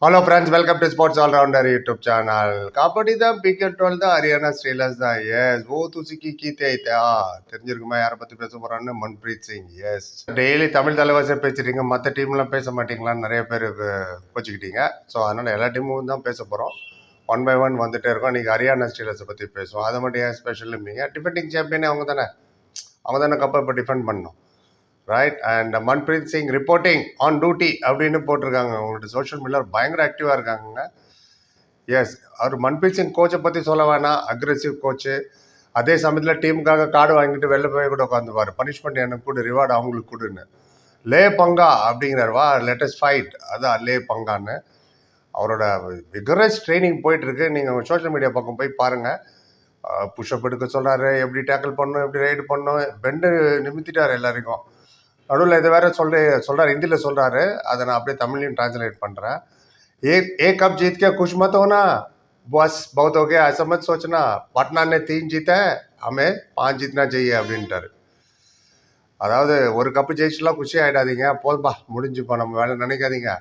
Hello friends, welcome to Sports All Rounder YouTube channel. Kabaddi தான் figure 12 தான் ஹரியானா ஸ்ரீலர்ஸ் தான். S ஓ துசிக்கி கீத்தே தெரிஞ்சிருக்குமா யாரை பற்றி பேச போகிறான்னு மன்பிரீத் சிங். எஸ் டெய்லி தமிழ் தலைவாசியாக பேசுகிறீங்க, மற்ற டீம்லாம் பேச மாட்டீங்களான்னு நிறைய பேர் கோச்சிக்கிட்டீங்க. ஸோ அதனால் எல்லா டீமும் தான் பேச போகிறோம். ஒன் பை ஒன் வந்துட்டே இருக்கோம். இன்றைக்கி ஹரியானா ஸ்ரீலர்ஸை பற்றி பேசுவோம். அதை மட்டும் ஏன் ஸ்பெஷல்லும்பீங்க? டிஃபெண்டிங் சாம்பியனே அவங்க தானே கப்பை இப்போ டிஃபெண்ட் பண்ணணும், right? And Manpreet Singh reporting on duty அப்படின்னு போட்டிருக்காங்க. உங்களோட சோஷியல் மீடியாவில் பயங்கர ஆக்டிவாக இருக்காங்க. எஸ், அவர் மன்பிரீத் சிங் கோச்சை பற்றி சொல்ல வேணாம், அக்ரெசிவ் கோச்சு. அதே சமயத்தில் டீமுக்காக கார்டு வாங்கிட்டு வெளில போய் கூட உட்காந்துவார். பனிஷ்மெண்ட் எனக்கு கூட, ரிவார்டு அவங்களுக்கு கொடுன்னு. லே பங்கா அப்படிங்கிறார், வா லேட்டஸ்ட் ஃபைட், அதான் லே பங்கான்னு. அவரோட விகரஸ் ட்ரைனிங் போயிட்டுருக்கு. நீங்கள் சோஷியல் மீடியா பக்கம் போய் பாருங்கள். புஷ்அப் எடுக்க சொல்கிறாரு, எப்படி டேக்கிள் பண்ணணும், எப்படி ரைடு பண்ணணும், பெண்டு நிமித்திட்டார் எல்லாருக்கும். நடுவில் இதை வேற சொல்கிறார், ஹிந்தியில் சொல்கிறாரு. அதை நான் அப்படியே தமிழ்லையும் ट्रांसलेट பண்ணுறேன். एक कप जीत के खुश मत होना, बस बहुत हो गया, ऐसा मत सोचना, पटना ने 3 जीता है, हमें 5 जीतना चाहिए அப்படின்ட்டாரு. அதாவது ஒரு கப்பு ஜெயிச்சுலாம் குஷி ஆகிடாதீங்க, போதும்பா முடிஞ்சுப்பா நம்ம வேலை நினைக்காதீங்க.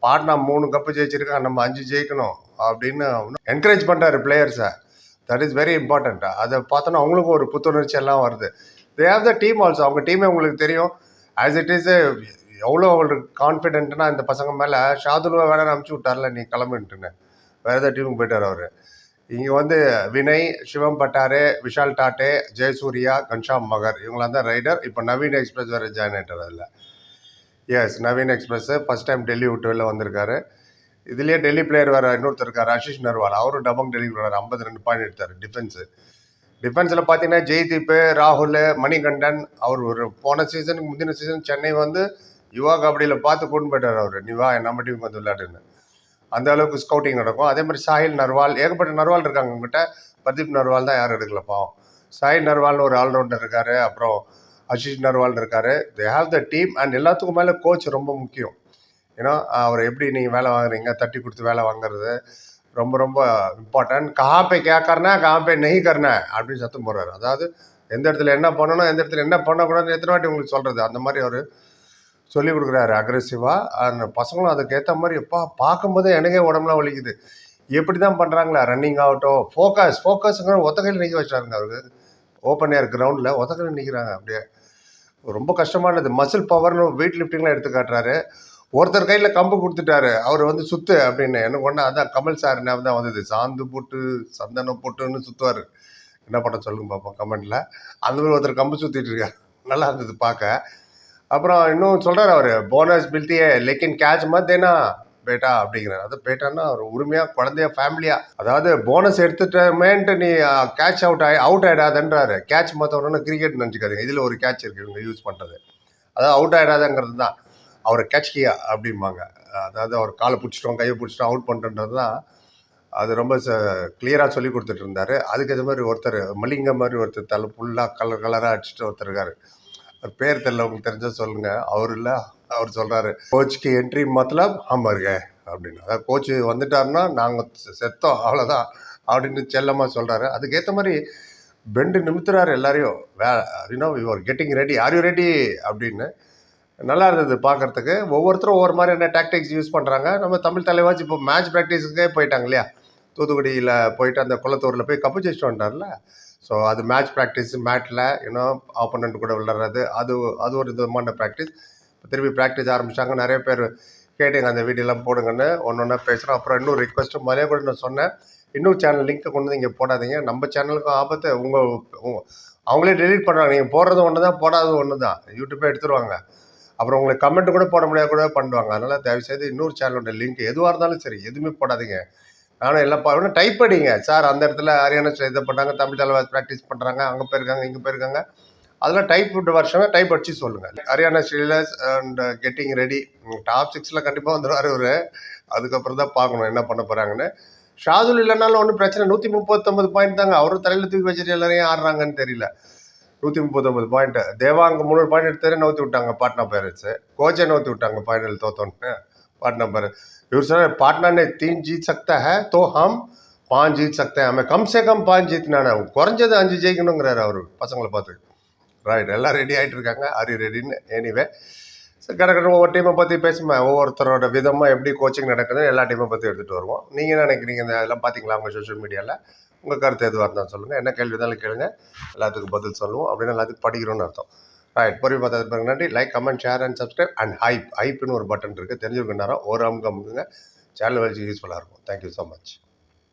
பாட்னா 3 கப்பு ஜெயிச்சிருக்காங்க, நம்ம 5 ஜெயிக்கணும் அப்படின்னு என்கரேஜ் பண்ணுறாரு பிளேயர்ஸை. That is very important. அதை பார்த்தோன்னா அவங்களுக்கும் ஒரு புத்துணர்ச்சி எல்லாம் வருது. They have the team also. அவங்க டீமே உங்களுக்கு தெரியும். ஆஸ் இட் இஸ் எவ்வளோ அவங்களுக்கு கான்ஃபிடென்ட்னா இந்த பசங்க மேலே. ஷாதுலுவை வேணா அனுப்பிச்சி விட்டார்ல, நீ கிளம்புன்ட்டுன்னு. வேறு ஏதாவது டீமுக்கு போயிட்டார் அவர். இங்கே வந்து வினய், சிவம் பட்டாரே, விஷால் டாட்டே, ஜெயசூர்யா, கன்ஷாம் மகர், இவங்களாம் தான் ரைடர். இப்போ நவீன் எக்ஸ்பிரஸ் வேறு ஜாயின் ஆகிட்டார் அதில். Yes, Naveen express first time Delhi விட்டு வெளில வந்திருக்காரு. இதுலேயே டெல்லி பிளேயர் வேறு இன்னொருத்தர் இருக்கார், ஆஷிஷ் நர்வால். அவரும் டபங் டெல்லி விளையாடுறாரு, 52 பாயிண்ட் எடுத்தார். டிஃபென்ஸில் பார்த்தீங்கன்னா ஜெய்தீப், ராகுல், மணிகண்டன். அவர் ஒரு போன சீசனுக்கு முந்தின சீசன் சென்னை வந்து யுவா கபடியில் பார்த்து கொண்டு போயிட்டார். அவர் நீ வா நம்ம டீமுக்கு வந்து விளையாடுன்னு. அந்த அளவுக்கு ஸ்கவுட்டிங் நடக்கும். அதே மாதிரி சாஹில் நர்வால், ஏகப்பட்ட நர்வால் இருக்காங்க உங்ககிட்ட. பிரதீப் நர்வால் தான் யாரும் எடுக்கல பாவம். சாஹில் நர்வால்னு ஒரு ஆல்ரவுண்டர் இருக்கார். அப்புறம் ஆஷிஷ் நர்வால் இருக்கார். They have the team. And எல்லாத்துக்கும் மேலே கோச் ரொம்ப முக்கியம். ஏன்னா அவர் எப்படி நீங்கள் வேலை வாங்குறீங்க, தட்டி கொடுத்து வேலை வாங்குறது ரொம்ப ரொம்ப இம்பார்ட்டன்ட். கஹாப்பே கே கர்னா, கஹாப்பே நெய் கர்னா அப்படின்னு சத்தம் போடுறாரு. அதாவது எந்த இடத்துல என்ன பண்ணணும், எந்த இடத்துல என்ன பண்ணக்கூடாதுன்னு எத்தனை வாட்டி உங்களுக்கு சொல்கிறது, அந்த மாதிரி அவர் சொல்லிக் கொடுக்குறாரு அக்ரெசிவாக. அந்த பசங்களும் அதுக்கேற்ற மாதிரி எப்பா பார்க்கும்போதே எனக்கே உடம்புலாம் வலிக்குது. எப்படி தான் பண்ணுறாங்களா, ரன்னிங் ஆகட்டும், ஃபோக்கஸுங்கிற ஒத்தகையில் நிற்க வச்சுட்டாருங்க. அவருக்கு ஓப்பன் ஏர் கிரவுண்டில் ஒத்தகையில் நிற்கிறாங்க. அப்படியே ரொம்ப கஷ்டமானது. மசில் பவர்னு வெயிட் லிஃப்டிங்லாம் எடுத்து காட்டுறாரு. ஒருத்தர் கையில் கம்பு கொடுத்துட்டாரு, அவர் வந்து சுத்து அப்படின்னு. எனக்கு ஒன்று அதான் கமல் சார் ஞாபகம் தான் வந்தது. சாந்து போட்டு சந்தனம் போட்டுன்னு சுற்றுவார். என்ன பண்ண சொல்லுங்க பார்ப்போம் கமெண்டில். அந்த மாதிரி ஒருத்தர் கம்பு சுற்றிட்டு இருக்கார். நல்லா இருந்தது பார்க்க. அப்புறம் இன்னும் சொல்கிறார் அவர், போனஸ் பில்ட்டியே லேக்கின் கேட்ச் மத்தேனா பேட்டா அப்படிங்கிறார். அது பேட்டான்னா ஒரு உரிமையாக குழந்தைய ஃபேமிலியாக, அதாவது போனஸ் எடுத்துட்டமேன்ட்டு நீ கேட்ச் அவுட் ஆகிடாதன்றாரு. கேட்ச் மற்றவொன்னு கிரிக்கெட் நினச்சிக்காதீங்க, இதில் ஒரு கேட்ச் இருக்குது இவங்க யூஸ் பண்ணுறது. அதாவது அவுட் ஆகிடாதங்கிறது தான். அவரை கேட்ச் கியா அப்படிம்பாங்க. அதாவது அவர் காலை பிடிச்சிட்டோம், கையை பிடிச்சிட்டோம், அவுட் பண்ணுறது தான். அது ரொம்ப கிளியராக சொல்லி கொடுத்துட்டு இருந்தார். அதுக்கேற்ற மாதிரி ஒருத்தர் மலிங்க மாதிரி ஒருத்தர் தலை ஃபுல்லாக கலராக அடிச்சுட்டு ஒருத்தர் இருக்கார். அவர் பேர் தெரியல, உங்களுக்கு தெரிஞ்சால் சொல்லுங்கள். அவர் இல்லை, அவர் சொல்கிறாரு, கோச்சுக்கு என்ட்ரி மத்தலப் ஹம்பருங்க அப்படின்னு. அதாவது கோச்சு வந்துட்டாருன்னா நாங்கள் செத்தோம் அவ்வளோதான் அப்படின்னு செல்லமாக சொல்கிறாரு. அதுக்கேற்ற மாதிரி பெண்டு நிமித்துறாரு எல்லாரையும். You're getting ready, are you ready அப்படின்னு. நல்லா இருந்தது பார்க்குறதுக்கு. ஒவ்வொருத்தரும் ஒவ்வொரு மாதிரியான டாக்டிக்ஸ் யூஸ் பண்ணுறாங்க. நம்ம தமிழ் தலைவாச்சு இப்போ மேட்ச் ப்ராக்டிஸுக்கே போயிட்டாங்க இல்லையா. தூத்துக்குடியில் போயிட்டு அந்த குளத்தூரில் போய் கப்பு ஜெயிச்சுட்டு வந்துட்டார்ல. ஸோ அது மேட்ச் ப்ராக்டிஸ், மேட்டில் ஆப்போனண்ட் கூட விளையாடுறது, அது ஒரு விதமான ப்ராக்டிஸ். திருப்பி ப்ராக்டிஸ் ஆரம்பிச்சிட்டாங்க. நிறைய பேர் கேட்டீங்க அந்த வீடியோலாம் போடுங்கன்னு. ஒன்று ஒன்றா பேசுகிறோம். அப்புறம் இன்னும் ரிக்வஸ்ட்டு மாதிரியே கூட நான் சொன்னேன், இன்னும் சேனல் லிங்க்கை கொண்டு வந்து இங்கே போடாதீங்க, நம்ம சேனலுக்கும் ஆபத்து. அவங்களே டெலீட் பண்ணுறாங்க. நீங்கள் போடுறது ஒன்று தான், போடாதது ஒன்று தான், யூடியூப்பே எடுத்துருவாங்க. அப்புறம் உங்களுக்கு கமெண்ட் கூட போட முடியாது கூட பண்ணுவாங்க. அதனால் தயவுசெய்து இன்னொரு சேனலோட லிங்க் எதுவாக இருந்தாலும் சரி எதுவுமே போடாதீங்க. நானும் எல்லாம் பார்க்கணும். டைப் அடிங்க, சார் அந்த இடத்துல ஹரியானா இதை பண்ணாங்க, தமிழ் தலைவாஸ் ப்ராக்டிஸ் பண்ணுறாங்க, அங்கே போயிருக்காங்க, இங்கே போயிருக்காங்க, அதெல்லாம் டைப் வருஷமே டைப் அடிச்சு சொல்லுங்கள். Haryana Steelers and getting ready. Top 6 கண்டிப்பாக வந்துடுவார் அவர். அதுக்கப்புறம் தான் பார்க்கணும் என்ன பண்ண போகிறாங்கன்னு. ஷாதுல் இல்லைனாலும் ஒன்றும் பிரச்சனை. 139 பாயிண்ட் தாங்க. அவரும் தலையில் தூக்கி வச்சுட்டு எல்லாரையும் ஆடுறாங்கன்னு தெரியல. 139 பாயிண்ட். தேவாங்க 300 பாயிண்ட் எடுத்து நவுத்தி விட்டாங்க பாட்னா பைரட்ஸு. கோச்சை நவுத்தி விட்டாங்க ஃபைனல் தோத்தோன்னு पाटना पर। पाटना ने 3 जीत सकता है तो हम 5 जीत सकते हैं, हमें कम से कम 5 जीतना है, குறைஞ்சது 5 ஜெயிக்கணுங்கிறாரு அவர் பசங்களை பார்த்து. ரைட், எல்லாம் ரெடி ஆகிட்டு இருக்காங்க. Are you ரெடின்னு. எனிவே கிடக்கணும் ஒவ்வொரு டீமை பற்றி பேசுமே, ஒவ்வொருத்தரோட விதமாக எப்படி கோச்சிங் நடக்குதுன்னு எல்லா டீமை பற்றி எடுத்துகிட்டு வருவோம். நீங்கள் என்ன நினைக்கிறீங்க? இந்த இதெல்லாம் பார்த்தீங்களா உங்கள் சோஷியல் மீடியாவில்? உங்கள் கருத்து எதுவாக இருந்தாலும் சொல்லுங்கள். என்ன கேள்வி இருந்தாலும் கேளுங்க, எல்லாத்துக்கும் பதில் சொல்லுவோம். அப்படின்னு எல்லாத்துக்கும் படிக்கிறோன்னு அர்த்தம். ரைட், பொறுமை பார்த்ததுக்கு பிறகு நன்றி. Like, comment, share and subscribe and ஹைப்னு ஒரு பட்டன் இருக்குது, தெரிஞ்சுருக்க நேரம் ஒரு அமுக்கு அமுக்குங்க. சேனல் வச்சு யூஸ்ஃபுல்லாக இருக்கும். Thank you so much.